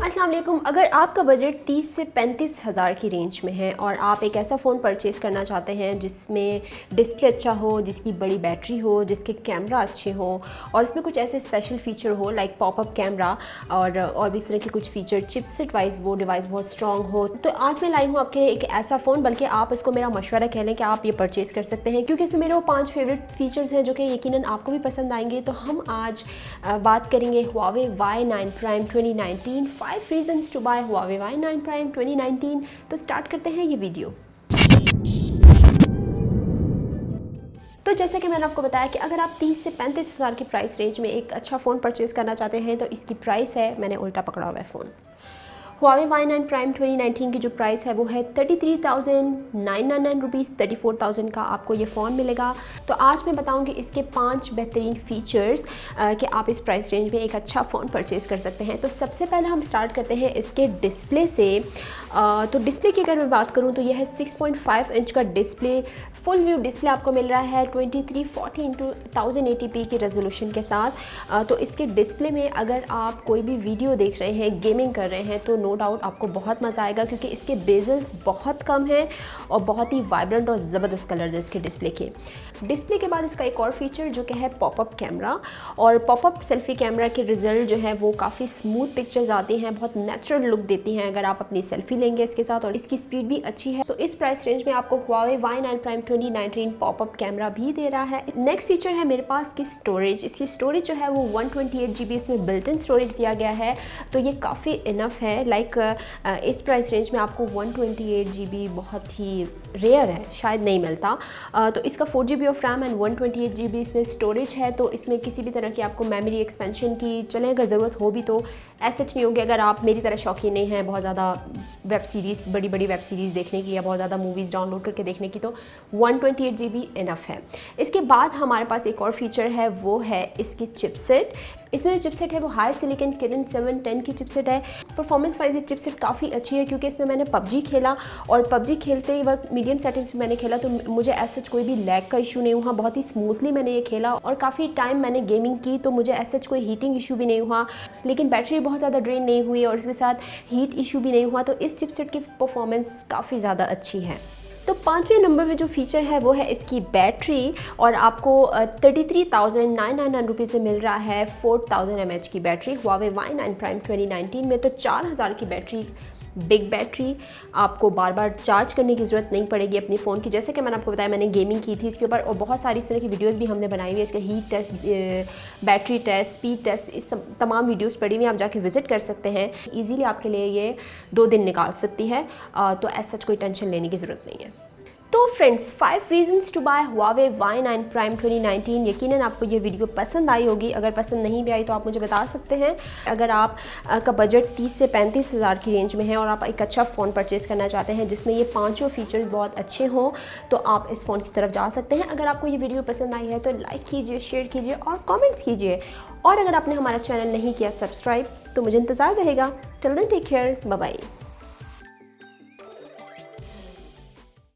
अस्सलाम वालेकुम। अगर आपका बजट 30 से 35 हज़ार की रेंज में है और आप एक ऐसा फ़ोन परचेज़ करना चाहते हैं जिसमें डिस्प्ले अच्छा हो, जिसकी बड़ी बैटरी हो, जिसके कैमरा अच्छे हो और इसमें कुछ ऐसे स्पेशल फ़ीचर हो लाइक पॉपअप कैमरा और भी इस तरह के कुछ फ़ीचर, चिपसेट वाइज वो डिवाइस बहुत स्ट्रॉन्ग हो, तो आज मैं लाई हूँ आपके लिए एक ऐसा फ़ोन, बल्कि आप इसको मेरा मशवरा कह लें कि आप ये परचेज़ कर सकते हैं क्योंकि इसमें मेरे वो 5 फेवरेट फ़ीचर्स हैं जो कि यकीनन आपको भी पसंद आएंगे। तो हम आज बात करेंगे Huawei Y9 Prime 2019, 5 reasons to buy Huawei Y9 Prime 2019। तो स्टार्ट करते हैं ये वीडियो। तो जैसे कि मैंने आपको बताया कि अगर आप 30 से 35 हज़ार की प्राइस रेंज में एक अच्छा फ़ोन परचेज़ करना चाहते हैं तो इसकी प्राइस है, मैंने उल्टा पकड़ा हुआ है फ़ोन। Huawei Y9 Prime 2019 की जो प्राइस है वो है 33,999 रुपीज़, 34,000 का आपको ये फ़ोन मिलेगा। तो आज मैं बताऊंगी इसके 5 बेहतरीन फ़ीचर्स कि आप इस प्राइस रेंज में एक अच्छा फ़ोन परचेज़ कर सकते हैं। तो सबसे पहले हम स्टार्ट करते हैं इसके डिस्प्ले से। तो डिस्प्ले की अगर मैं बात करूँ तो यह है 6.5 इंच का डिस्प्ले, फुल व्यू डिस्प्ले आपको मिल रहा है 2340x1080p की रेजोल्यूशन के साथ। तो इसके डिस्प्ले में अगर आप कोई भी वीडियो देख रहे हैं, गेमिंग कर रहे हैं, तो नो डाउट आपको बहुत मज़ा आएगा क्योंकि इसके बेजल्स बहुत कम हैं और बहुत ही वाइब्रेंट और ज़बरदस्त कलर्स हैं इसके डिस्प्ले के। डिस्प्ले के बाद इसका एक और फीचर जो कि है पॉपअप कैमरा, और पॉपअप सेल्फी कैमरा के रिजल्ट जो है वो काफ़ी स्मूथ पिक्चर्स आती हैं, बहुत नेचुरल लुक देती हैं अगर आप अपनी सेल्फी लेंगे इसके साथ, और इसकी स्पीड भी अच्छी है। तो इस प्राइस रेंज में आपको Huawei Y9 Prime 2019 popup camera भी दे रहा है। नेक्स्ट फीचर है मेरे पास की स्टोरेज। इसकी स्टोरेज जो है वो 128 GB इसमें बिल्ट इन स्टोरेज दिया गया है, तो ये काफ़ी इनफ है। इस प्राइस रेंज में आपको 128 GB बहुत ही रेयर है, शायद नहीं मिलता। तो इसका 4 GB of RAM and 128 GB इसमें स्टोरेज है, तो इसमें किसी भी तरह की आपको मेमोरी एक्सपेंशन की चलें अगर ज़रूरत हो भी तो ऐसा नहीं होगी। अगर आप मेरी तरह शौकीन नहीं हैं बहुत ज़्यादा वेब सीरीज़, बड़ी बड़ी वेब सीरीज़ देखने की या बहुत ज़्यादा मूवीज़ डाउनलोड करके देखने की, तो 128 GB इनफ है। इसके बाद हमारे पास एक और फीचर है, वो है इसकी चिपसेट। इसमें जो चिपसेट है वो हाई सिलिकॉन किरिन 710 की चिपसेट है। परफॉर्मेंस वाइज ये चिपसेट काफ़ी अच्छी है क्योंकि इसमें मैंने पबजी खेला और पबजी खेलते वक्त मीडियम सेटिंग्स में मैंने खेला, तो मुझे ऐसा कोई भी लैग का इशू नहीं हुआ, बहुत ही स्मूथली मैंने ये खेला और काफ़ी टाइम मैंने गेमिंग की, तो मुझे ऐसा कोई हीटिंग इशू भी नहीं हुआ, लेकिन बैटरी बहुत ज़्यादा ड्रेन नहीं हुई और इसके साथ हीट इशू भी नहीं हुआ। तो इस चिपसेट की परफॉर्मेंस काफ़ी ज़्यादा अच्छी है। तो 5वें नंबर पे जो फीचर है वो है इसकी बैटरी, और आपको 33,999 रुपीज़ से मिल रहा है 4000 mAh की बैटरी Huawei Y9 Prime 2019 में। तो 4000 की बैटरी, बिग बैटरी, आपको बार बार चार्ज करने की ज़रूरत नहीं पड़ेगी अपने फ़ोन की। जैसे कि मैंने आपको बताया, मैंने गेमिंग की थी इसके ऊपर और बहुत सारी इस तरह की वीडियोस भी हमने बनाई हुई है, इसका heat test, battery test, speed test, इस तमाम वीडियोस पड़ी हुई, आप जाके विज़िट कर सकते हैं। ईज़िली आपके लिए ये 2 दिन निकाल सकती है, तो ऐसा कोई टेंशन लेने की ज़रूरत नहीं है। तो friends, 5 reasons to buy Huawei Y9 Prime 2019। यकीनन आपको ये वीडियो पसंद आई होगी, अगर पसंद नहीं भी आई तो आप मुझे बता सकते हैं। अगर आप का बजट 30 से 35 हज़ार की रेंज में है और आप एक अच्छा फ़ोन परचेज़ करना चाहते हैं जिसमें ये 5 फीचर्स बहुत अच्छे हों, तो आप इस फ़ोन की तरफ जा सकते हैं। अगर आपको ये वीडियो पसंद आई है तो लाइक कीजिए, शेयर कीजिए और कॉमेंट्स कीजिए, और अगर आपने हमारा चैनल नहीं किया सब्सक्राइब तो मुझे इंतज़ार रहेगा। Till then take care, bye bye.